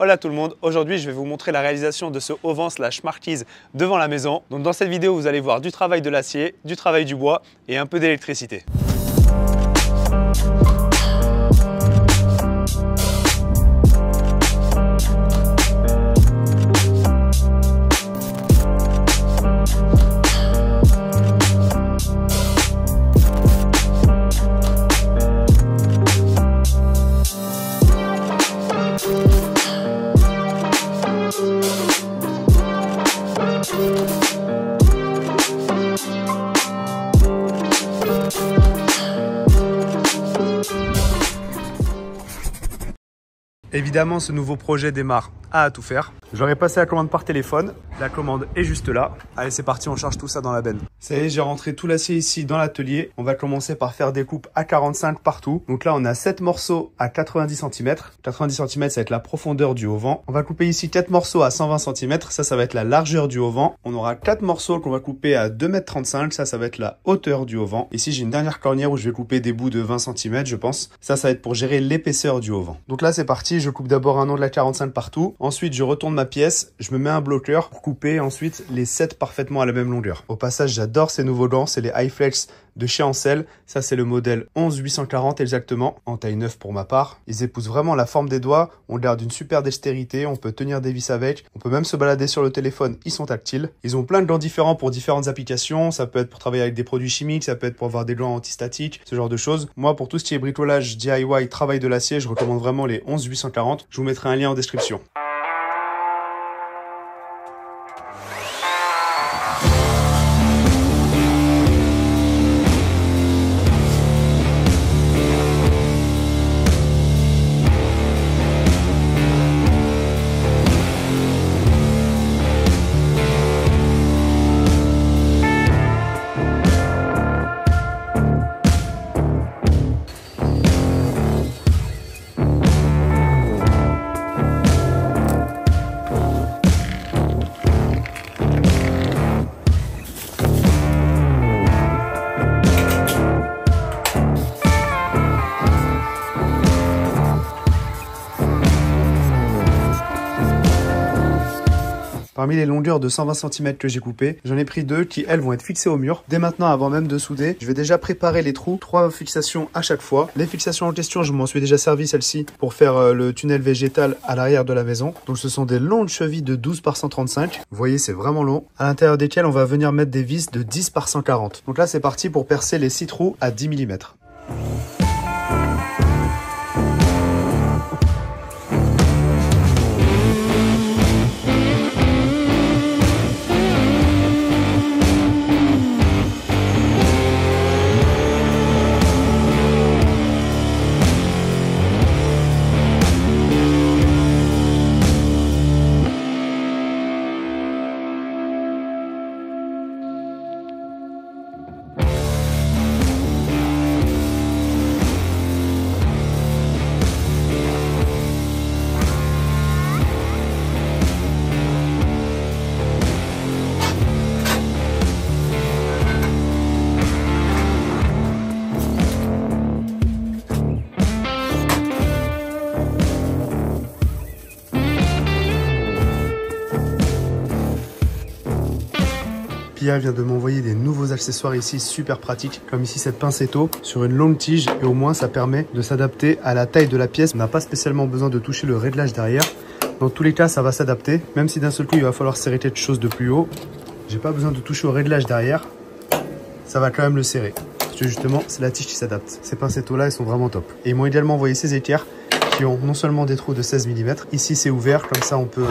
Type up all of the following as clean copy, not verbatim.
Hola tout le monde, aujourd'hui je vais vous montrer la réalisation de ce auvent/marquise devant la maison. Donc dans cette vidéo vous allez voir du travail de l'acier, du travail du bois et un peu d'électricité. Évidemment, ce nouveau projet démarre à tout faire. J'aurais passé la commande par téléphone. La commande est juste là. Allez, c'est parti, on charge tout ça dans la benne. Ça y est, j'ai rentré tout l'acier ici dans l'atelier. On va commencer par faire des coupes à 45 partout. Donc là, on a 7 morceaux à 90 cm. 90 cm, ça va être la profondeur du auvent. On va couper ici 4 morceaux à 120 cm. Ça va être la largeur du auvent. On aura 4 morceaux qu'on va couper à 2,35 m. Ça va être la hauteur du auvent. Ici, j'ai une dernière cornière où je vais couper des bouts de 20 cm, je pense. Ça va être pour gérer l'épaisseur du auvent. Donc là, c'est parti. Je coupe d'abord un angle à 45 partout. Ensuite, je retourne ma pièce. Je me mets un bloqueur pour couper ensuite les 7 parfaitement à la même longueur. Au passage, j'adore ces nouveaux gants. C'est les iFlex de chez Ancel. Ça, c'est le modèle 11840 exactement, en taille 9 pour ma part. Ils épousent vraiment la forme des doigts. On garde une super dextérité. On peut tenir des vis avec. On peut même se balader sur le téléphone. Ils sont tactiles. Ils ont plein de gants différents pour différentes applications. Ça peut être pour travailler avec des produits chimiques. Ça peut être pour avoir des gants antistatiques, ce genre de choses. Moi, pour tout ce qui est bricolage, DIY, travail de l'acier, je recommande vraiment les 11840. Je vous mettrai un lien en description. Parmi les longueurs de 120 cm que j'ai coupées, j'en ai pris 2 qui, elles, vont être fixées au mur. Dès maintenant, avant même de souder, je vais déjà préparer les trous. 3 fixations à chaque fois. Les fixations en question, je m'en suis déjà servi celle-ci pour faire le tunnel végétal à l'arrière de la maison. Donc ce sont des longues chevilles de 12 par 135. Vous voyez, c'est vraiment long. À l'intérieur desquelles, on va venir mettre des vis de 10 par 140. Donc là, c'est parti pour percer les 6 trous à 10 mm. Pia vient de m'envoyer des nouveaux accessoires ici super pratiques, comme ici cette pincetto sur une longue tige, et au moins ça permet de s'adapter à la taille de la pièce. On n'a pas spécialement besoin de toucher le réglage derrière. Dans tous les cas, ça va s'adapter, même si d'un seul coup il va falloir serrer quelque chose de plus haut. J'ai pas besoin de toucher au réglage derrière, ça va quand même le serrer. Parce que justement, c'est la tige qui s'adapte. Ces pincettos là, elles sont vraiment top. Et ils m'ont également envoyé ces équerres qui ont non seulement des trous de 16 mm, ici c'est ouvert, comme ça on peut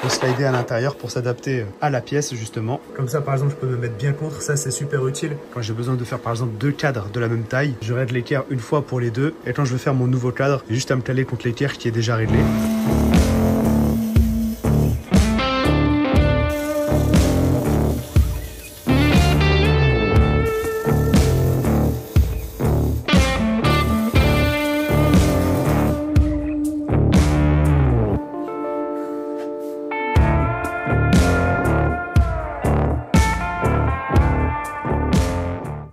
slider à l'intérieur pour s'adapter à la pièce justement. Comme ça par exemple je peux me mettre bien contre, ça c'est super utile. Quand j'ai besoin de faire par exemple 2 cadres de la même taille, je règle l'équerre une fois pour les deux, et quand je veux faire mon nouveau cadre, j'ai juste à me caler contre l'équerre qui est déjà réglé.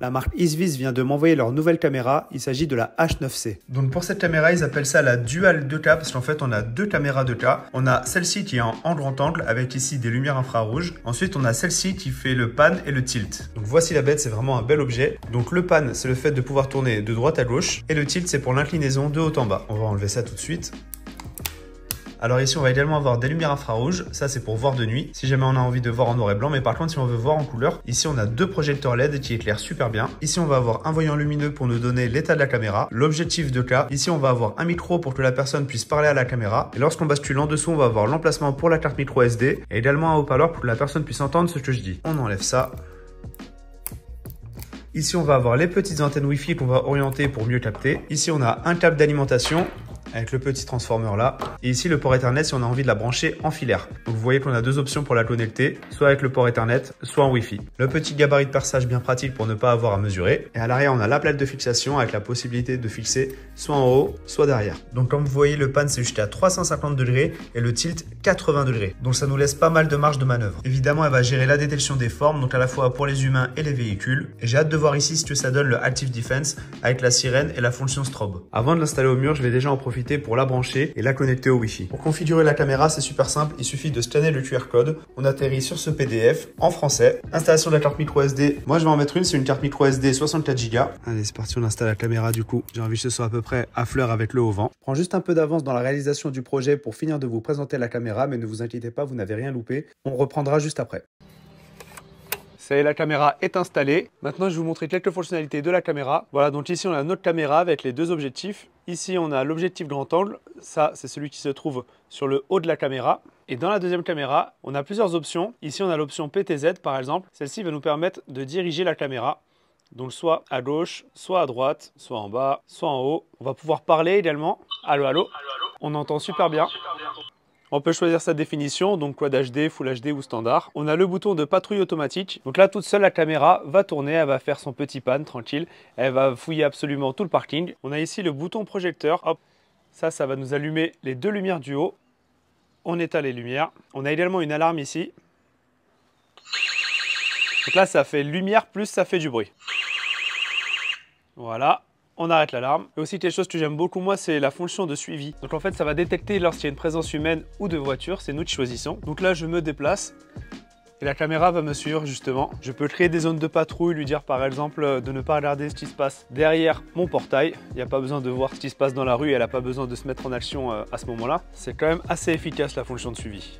La marque Isvis vient de m'envoyer leur nouvelle caméra, il s'agit de la H9C. Donc pour cette caméra, ils appellent ça la Dual 2K parce qu'en fait on a deux caméras 2K. On a celle-ci qui est en grand angle avec ici des lumières infrarouges. Ensuite on a celle-ci qui fait le pan et le tilt. Donc voici la bête, c'est vraiment un bel objet. Donc le pan, c'est le fait de pouvoir tourner de droite à gauche et le tilt, c'est pour l'inclinaison de haut en bas. On va enlever ça tout de suite. Alors ici, on va également avoir des lumières infrarouges. Ça, c'est pour voir de nuit, si jamais on a envie de voir en noir et blanc. Mais par contre, si on veut voir en couleur, ici, on a deux projecteurs LED qui éclairent super bien. Ici, on va avoir un voyant lumineux pour nous donner l'état de la caméra, l'objectif 2K. Ici, on va avoir un micro pour que la personne puisse parler à la caméra. Et lorsqu'on bascule en dessous, on va avoir l'emplacement pour la carte micro SD et également un haut-parleur pour que la personne puisse entendre ce que je dis. On enlève ça. Ici, on va avoir les petites antennes Wi-Fi qu'on va orienter pour mieux capter. Ici, on a un câble d'alimentation avec le petit transformer là. Et ici, le port Ethernet si on a envie de la brancher en filaire. Donc, vous voyez qu'on a deux options pour la connecter, soit avec le port Ethernet, soit en Wi-Fi. Le petit gabarit de perçage bien pratique pour ne pas avoir à mesurer. Et à l'arrière, on a la plaque de fixation avec la possibilité de fixer soit en haut, soit derrière. Donc, comme vous voyez, le pan, c'est jusqu'à 350 degrés et le tilt 80 degrés. Donc, ça nous laisse pas mal de marge de manœuvre. Évidemment, elle va gérer la détection des formes, donc à la fois pour les humains et les véhicules. Et j'ai hâte de voir ici ce que ça donne le Active Defense avec la sirène et la fonction strobe. Avant de l'installer au mur, je vais déjà en profiter pour la brancher et la connecter au Wi-Fi. Pour configurer la caméra, c'est super simple. Il suffit de scanner le QR code. On atterrit sur ce PDF en français. Installation de la carte micro SD. Moi, je vais en mettre une. C'est une carte micro SD 64 Go. Allez, c'est parti. On installe la caméra du coup. J'ai envie que ce soit à peu près à fleur avec le haut vent. Je prends juste un peu d'avance dans la réalisation du projet pour finir de vous présenter la caméra, mais ne vous inquiétez pas, vous n'avez rien loupé. On reprendra juste après. Ça y est, la caméra est installée. Maintenant, je vais vous montrer quelques fonctionnalités de la caméra. Voilà, donc ici, on a notre caméra avec les deux objectifs. Ici, on a l'objectif grand angle. Ça, c'est celui qui se trouve sur le haut de la caméra. Et dans la deuxième caméra, on a plusieurs options. Ici, on a l'option PTZ, par exemple. Celle-ci va nous permettre de diriger la caméra. Donc, soit à gauche, soit à droite, soit en bas, soit en haut. On va pouvoir parler également. Allô, allô. On entend super bien. On peut choisir sa définition, donc Quad HD, Full HD ou standard. On a le bouton de patrouille automatique. Donc là, toute seule, la caméra va tourner, elle va faire son petit pan tranquille. Elle va fouiller absolument tout le parking. On a ici le bouton projecteur. Hop, ça va nous allumer les deux lumières du haut. On éteint les lumières. On a également une alarme ici. Donc là, ça fait lumière plus ça fait du bruit. Voilà. On arrête l'alarme. Et aussi quelque chose que j'aime beaucoup moi, c'est la fonction de suivi. Donc en fait, ça va détecter lorsqu'il y a une présence humaine ou de voiture, c'est nous qui choisissons. Donc là, je me déplace et la caméra va me suivre justement. Je peux créer des zones de patrouille, lui dire par exemple de ne pas regarder ce qui se passe derrière mon portail. Il n'y a pas besoin de voir ce qui se passe dans la rue, elle n'a pas besoin de se mettre en action à ce moment-là. C'est quand même assez efficace la fonction de suivi.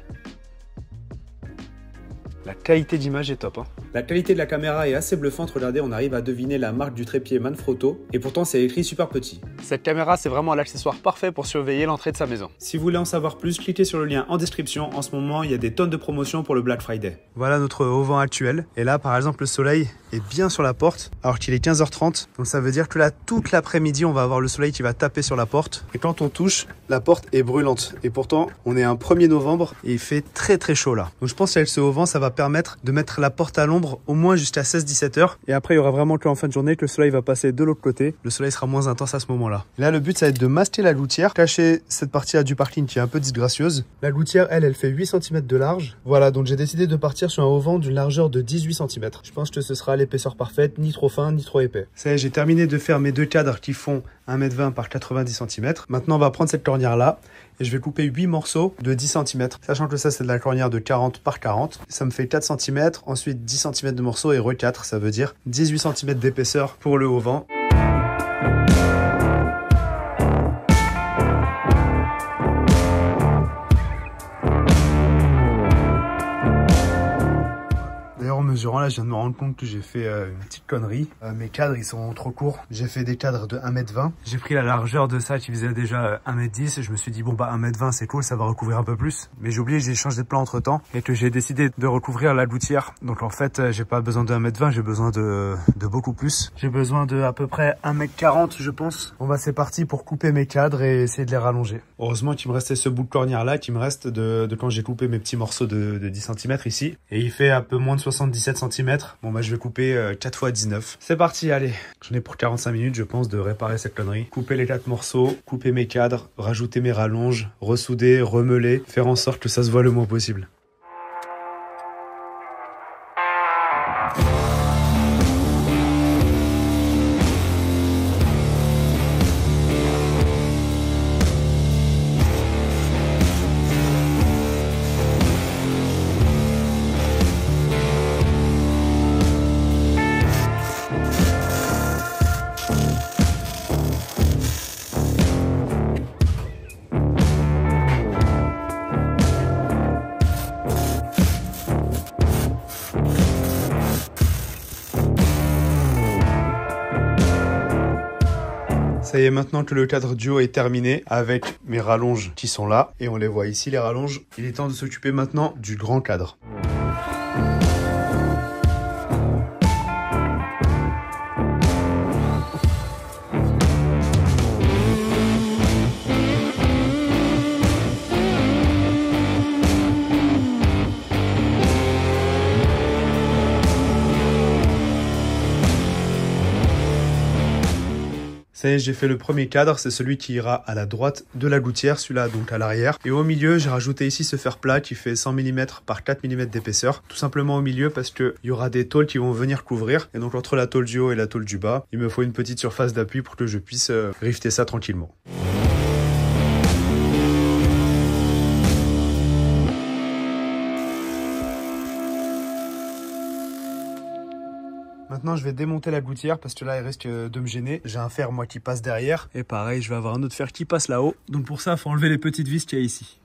La qualité d'image est top. La qualité de la caméra est assez bluffante. Regardez, on arrive à deviner la marque du trépied Manfrotto. Et pourtant, c'est écrit super petit. Cette caméra, c'est vraiment l'accessoire parfait pour surveiller l'entrée de sa maison. Si vous voulez en savoir plus, cliquez sur le lien en description. En ce moment, il y a des tonnes de promotions pour le Black Friday. Voilà notre haut vent actuel. Et là, par exemple, le soleil est bien sur la porte, alors qu'il est 15h30. Donc ça veut dire que là, toute l'après-midi, on va avoir le soleil qui va taper sur la porte. Et quand on touche, la porte est brûlante. Et pourtant, on est un 1er novembre et il fait très très chaud là. Donc je pense qu'avec ce haut vent, ça va permettre de mettre la porte à l'ombre au moins jusqu'à 16-17 heures. Et après, il y aura vraiment qu'en fin de journée que le soleil va passer de l'autre côté. Le soleil sera moins intense à ce moment-là. Là, le but, ça va être de masquer la gouttière, cacher cette partie-là du parking qui est un peu disgracieuse. La gouttière, elle fait 8 cm de large. Voilà, donc j'ai décidé de partir sur un haut vent d'une largeur de 18 cm. Je pense que ce sera l'épaisseur parfaite, ni trop fin, ni trop épais. Ça y est, j'ai terminé de faire mes deux cadres qui font 1,20 m par 90 cm. Maintenant, on va prendre cette cornière-là et je vais couper 8 morceaux de 10 cm. Sachant que ça, c'est de la cornière de 40 par 40. Ça me fait 4 cm, ensuite 10 cm de morceaux et re-4, ça veut dire 18 cm d'épaisseur pour le haut vent. Mesurant là, je viens de me rendre compte que j'ai fait une petite connerie. Mes cadres, ils sont trop courts. J'ai fait des cadres de 1,20 m. J'ai pris la largeur de ça qui faisait déjà 1,10 m et je me suis dit, bon bah 1,20 m c'est cool, ça va recouvrir un peu plus. Mais j'ai oublié, j'ai changé de plan entre temps et que j'ai décidé de recouvrir la gouttière. Donc en fait, j'ai pas besoin de 1,20 m, j'ai besoin de beaucoup plus. J'ai besoin de à peu près 1,40 m, je pense. Bon bah c'est parti pour couper mes cadres et essayer de les rallonger. Heureusement qu'il me restait ce bout de cornière là qui me reste de quand j'ai coupé mes petits morceaux de 10 cm ici. Et il fait un peu moins de 77 cm. Bon bah je vais couper 4 x 19. C'est parti, allez. J'en ai pour 45 minutes je pense de réparer cette connerie. Couper les 4 morceaux, couper mes cadres, rajouter mes rallonges, ressouder, remeuler, faire en sorte que ça se voit le moins possible. Ça y est, maintenant que le cadre du haut est terminé avec mes rallonges qui sont là, et on les voit ici les rallonges, il est temps de s'occuper maintenant du grand cadre. Ça y est, j'ai fait le premier cadre, c'est celui qui ira à la droite de la gouttière, celui-là donc à l'arrière. Et au milieu, j'ai rajouté ici ce fer plat qui fait 100 mm par 4 mm d'épaisseur. Tout simplement au milieu parce qu'il y aura des tôles qui vont venir couvrir. Et donc entre la tôle du haut et la tôle du bas, il me faut une petite surface d'appui pour que je puisse rifter ça tranquillement. Maintenant, je vais démonter la gouttière parce que là, il risque de me gêner. J'ai un fer, moi, qui passe derrière. Et pareil, je vais avoir un autre fer qui passe là-haut. Donc pour ça, il faut enlever les petites vis qu'il y a ici.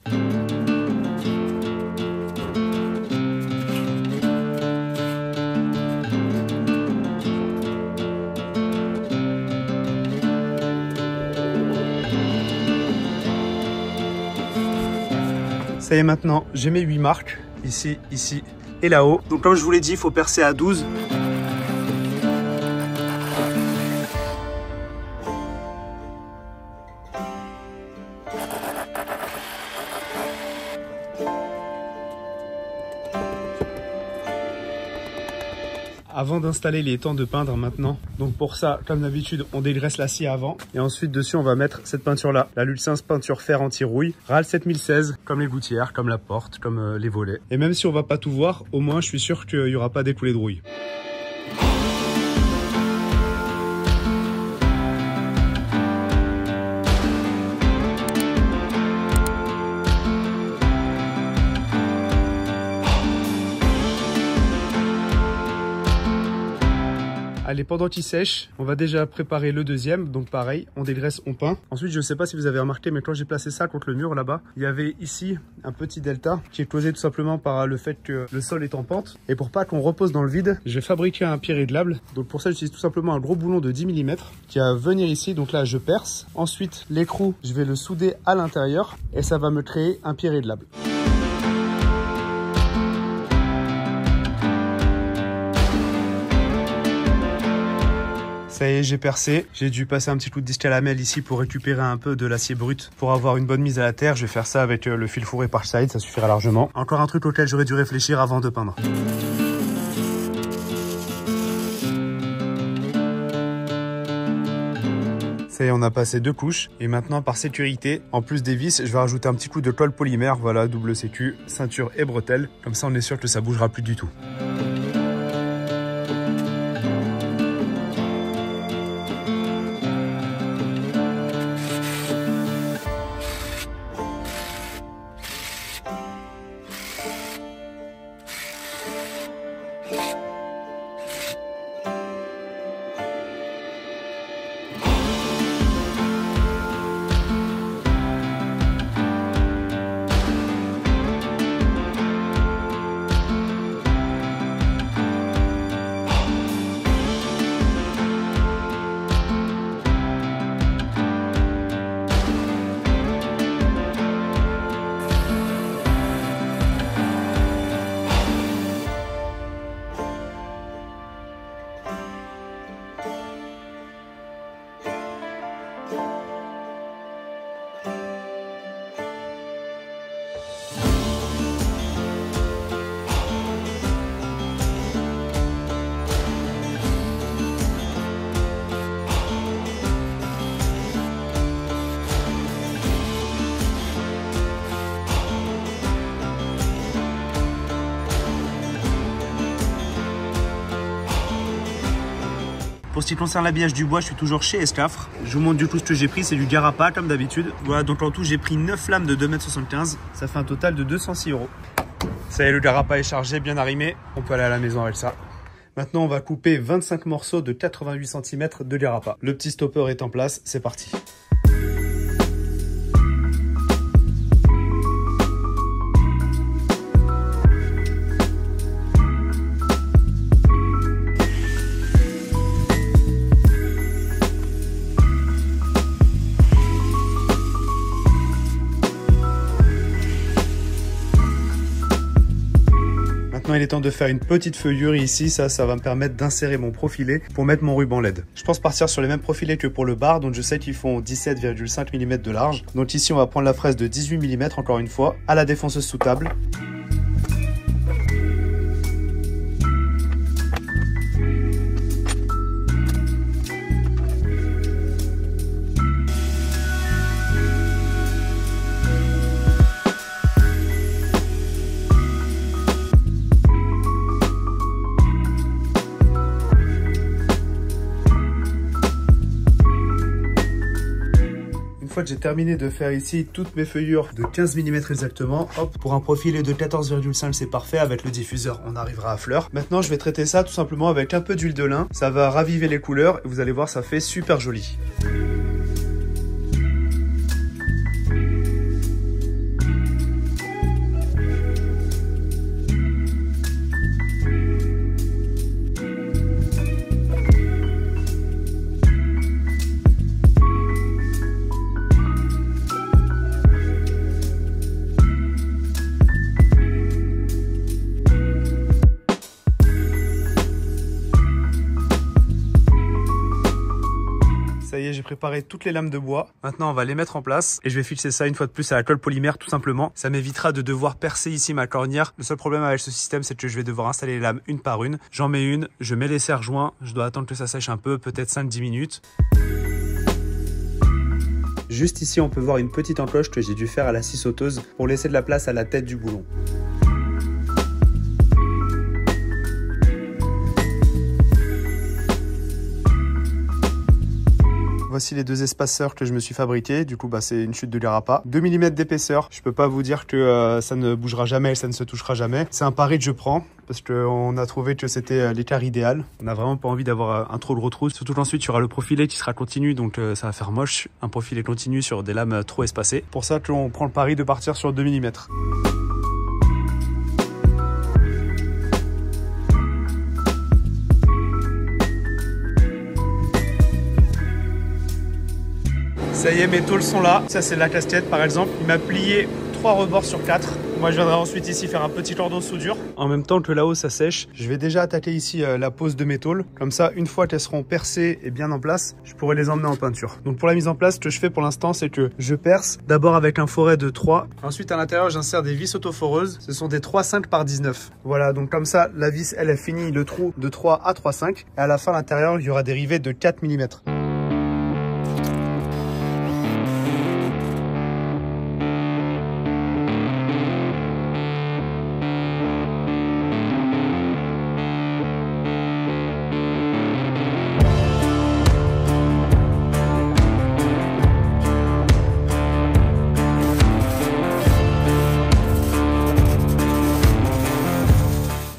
Ça y est, maintenant, j'ai mes 8 marques. Ici, ici et là-haut. Donc comme je vous l'ai dit, il faut percer à 12. Avant d'installer, il est temps de peindre maintenant. Donc pour ça, comme d'habitude, on dégraisse l'acier avant. Et ensuite, dessus, on va mettre cette peinture-là. La Luxens peinture fer anti-rouille. RAL 7016, comme les gouttières, comme la porte, comme les volets. Et même si on va pas tout voir, au moins, je suis sûr qu'il n'y aura pas des coulées de rouille. Allez, pendant qu'il sèche, on va déjà préparer le deuxième. Donc pareil, on dégraisse, on peint. Ensuite, je ne sais pas si vous avez remarqué, mais quand j'ai placé ça contre le mur là-bas, il y avait ici un petit delta qui est causé tout simplement par le fait que le sol est en pente. Et pour pas qu'on repose dans le vide, je vais fabriquer un pied réglable. Donc pour ça, j'utilise tout simplement un gros boulon de 10 mm qui va venir ici. Donc là, je perce. Ensuite, l'écrou, je vais le souder à l'intérieur et ça va me créer un pied réglable. Ça y est, j'ai percé. J'ai dû passer un petit coup de disque à lamelle ici pour récupérer un peu de l'acier brut pour avoir une bonne mise à la terre. Je vais faire ça avec le fil fourré par side, ça suffira largement. Encore un truc auquel j'aurais dû réfléchir avant de peindre. Ça y est, on a passé 2 couches. Et maintenant, par sécurité, en plus des vis, je vais rajouter un petit coup de colle polymère. Voilà, double sécu, ceinture et bretelles. Comme ça, on est sûr que ça bougera plus du tout. Pour ce qui concerne l'habillage du bois, je suis toujours chez Escafre. Je vous montre du coup ce que j'ai pris, c'est du Garapa comme d'habitude. Voilà, donc en tout j'ai pris 9 lames de 2,75 m. Ça fait un total de 206 €. Ça y est, le Garapa est chargé, bien arrimé. On peut aller à la maison avec ça. Maintenant, on va couper 25 morceaux de 88 cm de Garapa. Le petit stopper est en place, c'est parti. Maintenant, il est temps de faire une petite feuillure ici. Ça va me permettre d'insérer mon profilet pour mettre mon ruban LED. Je pense partir sur les mêmes profilets que pour le bar, donc je sais qu'ils font 17,5 mm de large. Donc ici, on va prendre la fraise de 18 mm encore une fois à la défonceuse sous table. Une fois que j'ai terminé de faire ici toutes mes feuillures de 15 mm exactement, hop, pour un profilet de 14,5 c'est parfait. Avec le diffuseur on arrivera à fleur. Maintenant je vais traiter ça tout simplement avec un peu d'huile de lin, ça va raviver les couleurs et vous allez voir ça fait super joli. Ça y est, j'ai préparé toutes les lames de bois. Maintenant, on va les mettre en place et je vais fixer ça une fois de plus à la colle polymère tout simplement. Ça m'évitera de devoir percer ici ma cornière. Le seul problème avec ce système, c'est que je vais devoir installer les lames une par une. J'en mets une, je mets les serre-joints, je dois attendre que ça sèche un peu, peut-être 5-10 minutes. Juste ici, on peut voir une petite encoche que j'ai dû faire à la scie sauteuse pour laisser de la place à la tête du boulon. Voici les deux espaceurs que je me suis fabriqués. Du coup, c'est une chute de Garapa. 2 mm d'épaisseur. Je peux pas vous dire que ça ne bougera jamais et ça ne se touchera jamais. C'est un pari que je prends parce qu'on a trouvé que c'était l'écart idéal. On n'a vraiment pas envie d'avoir un trop gros trou. Surtout qu'ensuite, il y aura le profilet qui sera continu. Donc, ça va faire moche. Un profilet continu sur des lames trop espacées. Pour ça qu'on prend le pari de partir sur 2 mm. Ça y est, mes tôles sont là. Ça, c'est de la casse-tête, par exemple. Il m'a plié 3 rebords sur 4. Moi, je viendrai ensuite ici faire un petit cordon de soudure. En même temps que là-haut, ça sèche. Je vais déjà attaquer ici la pose de mes tôles. Comme ça, une fois qu'elles seront percées et bien en place, je pourrai les emmener en peinture. Donc, pour la mise en place, ce que je fais pour l'instant, c'est que je perce d'abord avec un foret de 3. Ensuite, à l'intérieur, j'insère des vis autoforeuses. Ce sont des 3,5 par 19. Voilà, donc comme ça, la vis, elle finit le trou de 3 à 3,5. Et à la fin, à l'intérieur, il y aura des rivets de 4 mm.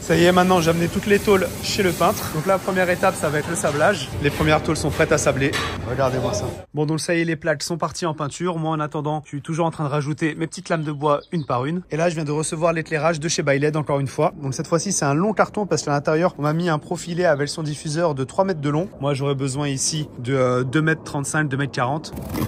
Ça y est, maintenant j'ai amené toutes les tôles chez le peintre. Donc la première étape, ça va être le sablage. Les premières tôles sont prêtes à sabler. Regardez-moi ça. Bon, donc ça y est, les plaques sont parties en peinture. Moi, en attendant, je suis toujours en train de rajouter mes petites lames de bois une par une. Et là, je viens de recevoir l'éclairage de chez Byled encore une fois. Donc cette fois-ci, c'est un long carton parce qu'à l'intérieur, on m'a mis un profilet avec son diffuseur de 3 mètres de long. Moi, j'aurais besoin ici de 2,35 m, 2,40 m.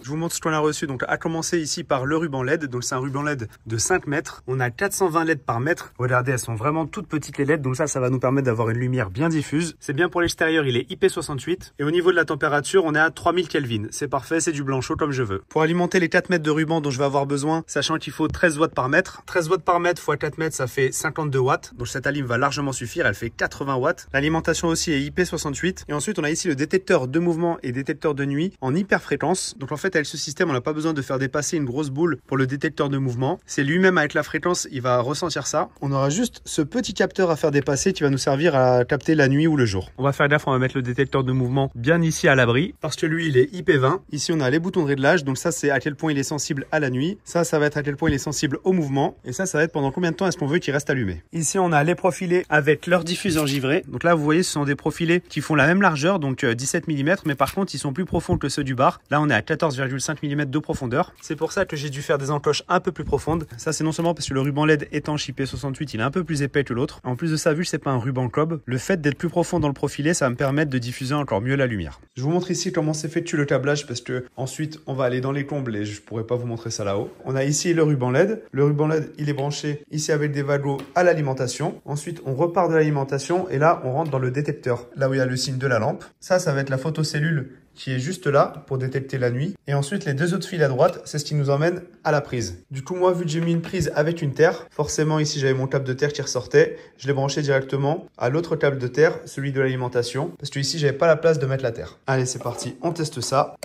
Je vous montre ce qu'on a reçu. Donc, à commencer ici par le ruban LED. Donc, c'est un ruban LED de 5 mètres. On a 420 LED par mètre. Regardez, elles sont vraiment toutes petites les LED. Donc ça va nous permettre d'avoir une lumière bien diffuse. C'est bien pour l'extérieur, il est IP68. Et au niveau de la température, on est à 3000 Kelvin. C'est parfait, c'est du blanc chaud comme je veux. Pour alimenter les 4 mètres de ruban dont je vais avoir besoin, sachant qu'il faut 13 watts par mètre. 13 watts par mètre x 4 mètres, ça fait 52 watts. Donc, cette alim va largement suffire. Elle fait 80 watts. L'alimentation aussi est IP68. Et ensuite, on a ici le détecteur de mouvement et détecteur de nuit en hyperfréquence. Donc, en fait, avec ce système, on n'a pas besoin de faire dépasser une grosse boule pour le détecteur de mouvement. C'est lui-même avec la fréquence, il va ressentir ça. On aura juste ce petit capteur à faire dépasser qui va nous servir à capter la nuit ou le jour. On va faire gaffe, on va mettre le détecteur de mouvement bien ici à l'abri parce que lui, il est IP20. Ici, on a les boutons de réglage. Donc ça, c'est à quel point il est sensible à la nuit. Ça va être à quel point il est sensible au mouvement. Et ça va être pendant combien de temps est-ce qu'on veut qu'il reste allumé. Ici, on a les profilés avec leur diffuseur givré. Donc là, vous voyez, ce sont des profilés qui font la même largeur, donc 17 mm. Mais par contre, ils sont plus profonds que ceux du bar. Là, on est à 14,5 1,5 mm de profondeur. C'est pour ça que j'ai dû faire des encoches un peu plus profondes. Ça, c'est non seulement parce que le ruban LED étanche IP68, il est un peu plus épais que l'autre. En plus de ça, vu que c'est pas un ruban cob, le fait d'être plus profond dans le profilé, ça va me permettre de diffuser encore mieux la lumière. Je vous montre ici comment s'effectue le câblage parce que ensuite, on va aller dans les combles et je pourrais pas vous montrer ça là-haut. On a ici le ruban LED. Le ruban LED, il est branché ici avec des wagots à l'alimentation. Ensuite, on repart de l'alimentation et là, on rentre dans le détecteur, là où il y a le signe de la lampe. Ça va être la photocellule qui est juste là pour détecter la nuit. Et ensuite, les deux autres fils à droite, c'est ce qui nous emmène à la prise. Du coup, moi, vu que j'ai mis une prise avec une terre, forcément, ici, j'avais mon câble de terre qui ressortait. Je l'ai branché directement à l'autre câble de terre, celui de l'alimentation, parce que ici, j'avais pas la place de mettre la terre. Allez, c'est parti, on teste ça.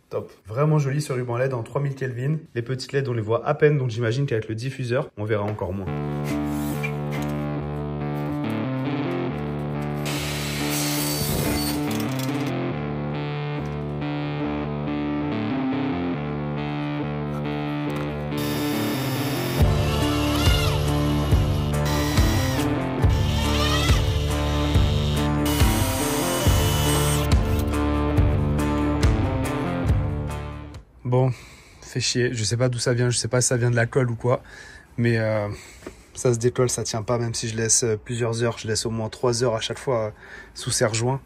Top. Vraiment joli ce ruban LED en 3000 Kelvin. Les petites LED, on les voit à peine, donc j'imagine qu'avec le diffuseur, on verra encore moins. Bon, fait chier, je sais pas d'où ça vient, je sais pas si ça vient de la colle ou quoi, mais ça se décolle, ça tient pas, même si je laisse plusieurs heures, je laisse au moins 3 heures à chaque fois sous serre-joint,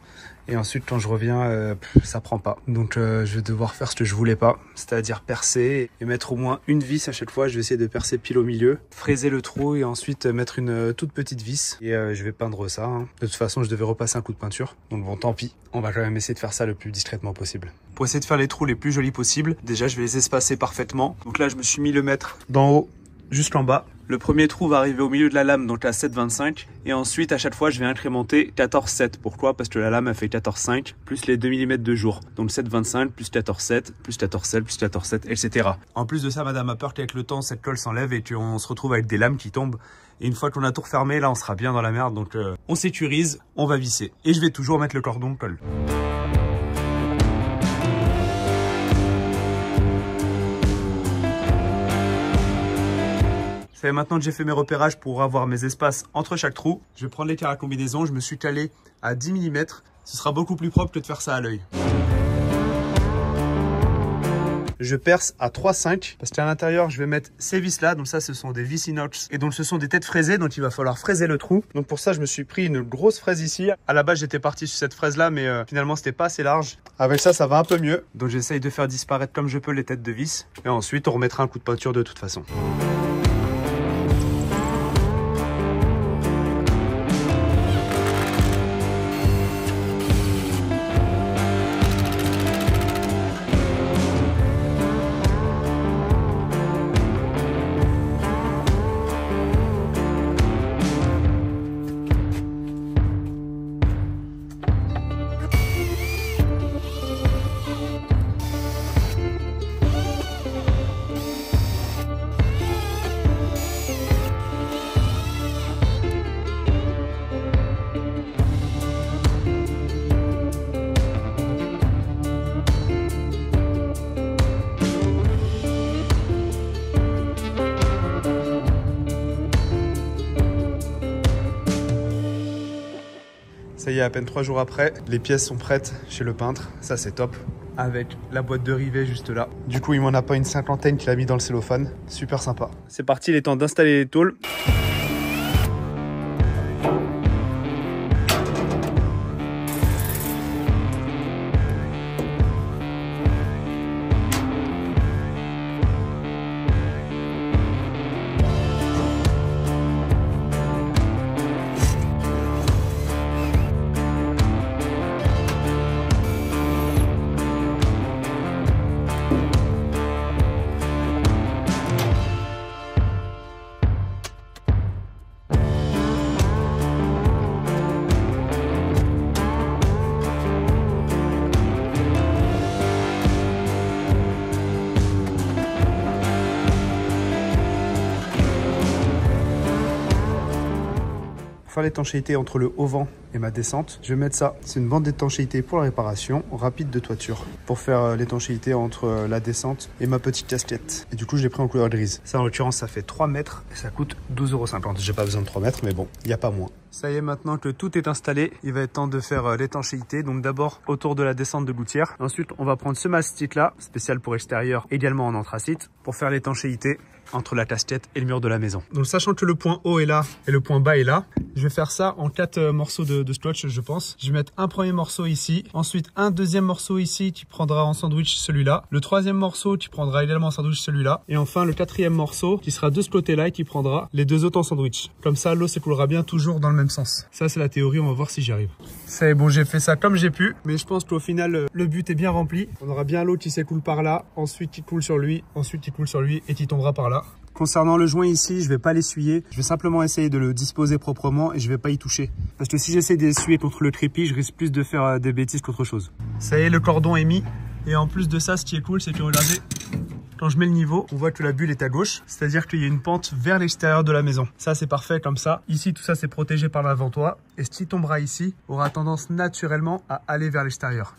et ensuite quand je reviens, ça prend pas. Donc je vais devoir faire ce que je voulais pas, c'est-à-dire percer et mettre au moins une vis à chaque fois. Je vais essayer de percer pile au milieu, fraiser le trou et ensuite mettre une toute petite vis, et je vais peindre ça, hein. De toute façon, je devais repasser un coup de peinture, donc bon, tant pis. On va quand même essayer de faire ça le plus discrètement possible. Pour essayer de faire les trous les plus jolis possibles, déjà je vais les espacer parfaitement. Donc là je me suis mis le mètre d'en haut jusqu'en bas. Le premier trou va arriver au milieu de la lame, donc à 7,25. Et ensuite à chaque fois je vais incrémenter 14,7. Pourquoi? Parce que la lame a fait 14,5 plus les 2 mm de jour. Donc 7,25 plus 14,7 plus 14,7 plus 14,7, etc. En plus de ça, madame a peur qu'avec le temps cette colle s'enlève et qu'on se retrouve avec des lames qui tombent. Et une fois qu'on a tout refermé, là on sera bien dans la merde. Donc on sécurise, on va visser. Et je vais toujours mettre le cordon colle. Ça fait maintenant que j'ai fait mes repérages pour avoir mes espaces entre chaque trou. Je vais prendre l'écart à combinaison, je me suis calé à 10 mm. Ce sera beaucoup plus propre que de faire ça à l'œil. Je perce à 3,5 parce qu'à l'intérieur, je vais mettre ces vis là. Donc ça, ce sont des vis inox et donc ce sont des têtes fraisées. Donc il va falloir fraiser le trou. Donc pour ça, je me suis pris une grosse fraise ici. À la base, j'étais parti sur cette fraise là, mais finalement, c'était pas assez large. Avec ça, ça va un peu mieux. Donc j'essaye de faire disparaître comme je peux les têtes de vis. Et ensuite, on remettra un coup de peinture de toute façon. Ça y est, à peine 3 jours après, les pièces sont prêtes chez le peintre. Ça, c'est top. Avec la boîte de rivets juste là. Du coup, il m'en a pas une cinquantaine qu'il a mis dans le cellophane. Super sympa. C'est parti, il est temps d'installer les tôles. faire l'étanchéité entre le haut-vent et ma descente. Je vais mettre ça, c'est une bande d'étanchéité pour la réparation rapide de toiture, pour faire l'étanchéité entre la descente et ma petite casquette. Et du coup, je l'ai pris en couleur grise. Ça, en l'occurrence, ça fait 3 mètres et ça coûte 12,50 €. J'ai pas besoin de 3 mètres, mais bon, il n'y a pas moins. Ça y est, maintenant que tout est installé, il va être temps de faire l'étanchéité. Donc d'abord autour de la descente de gouttière. Ensuite, on va prendre ce mastic là, spécial pour extérieur, également en anthracite, pour faire l'étanchéité entre la casquette et le mur de la maison. Donc sachant que le point haut est là et le point bas est là, je vais faire ça en 4 morceaux de scotch, je pense. Je vais mettre un premier morceau ici, ensuite un deuxième morceau ici qui prendra en sandwich celui-là, le troisième morceau qui prendra également en sandwich celui-là, et enfin le quatrième morceau qui sera de ce côté-là et qui prendra les 2 autres en sandwich. Comme ça, l'eau s'écoulera bien toujours dans le même sens. Ça, c'est la théorie, on va voir si j'y arrive. C'est bon, j'ai fait ça comme j'ai pu, mais je pense qu'au final, le but est bien rempli. On aura bien l'eau qui s'écoule par là, ensuite qui coule sur lui, ensuite qui coule sur lui et qui tombera par là. Concernant le joint ici, je vais pas l'essuyer. Je vais simplement essayer de le disposer proprement et je vais pas y toucher. Parce que si j'essaie d'essuyer contre le crépi, je risque plus de faire des bêtises qu'autre chose. Ça y est, le cordon est mis. Et en plus de ça, ce qui est cool, c'est que regardez, quand je mets le niveau, on voit que la bulle est à gauche. C'est-à-dire qu'il y a une pente vers l'extérieur de la maison. Ça, c'est parfait comme ça. Ici, tout ça, c'est protégé par l'avant-toit. Et ce qui tombera ici aura tendance naturellement à aller vers l'extérieur.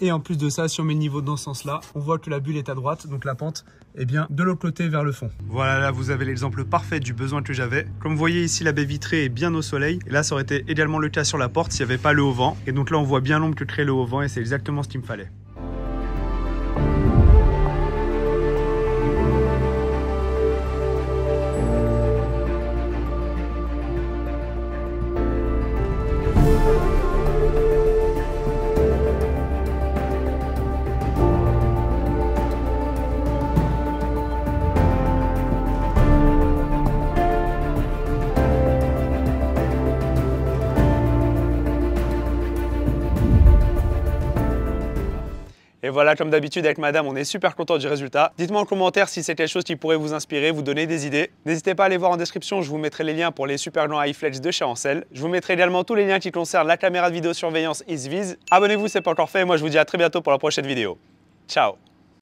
Et en plus de ça, si on met le niveau dans ce sens-là, on voit que la bulle est à droite, donc la pente est bien de l'autre côté vers le fond. Voilà, là vous avez l'exemple parfait du besoin que j'avais. Comme vous voyez ici, la baie vitrée est bien au soleil. Et là, ça aurait été également le cas sur la porte s'il n'y avait pas le haut vent. Et donc là, on voit bien l'ombre que crée le haut vent et c'est exactement ce qu'il me fallait. Et voilà, comme d'habitude avec madame, on est super content du résultat. Dites-moi en commentaire si c'est quelque chose qui pourrait vous inspirer, vous donner des idées. N'hésitez pas à aller voir en description, je vous mettrai les liens pour les super glands iFlex de chez Ancel. Je vous mettrai également tous les liens qui concernent la caméra de vidéosurveillance Isviz. Abonnez-vous si ce n'est pas encore fait et moi je vous dis à très bientôt pour la prochaine vidéo. Ciao!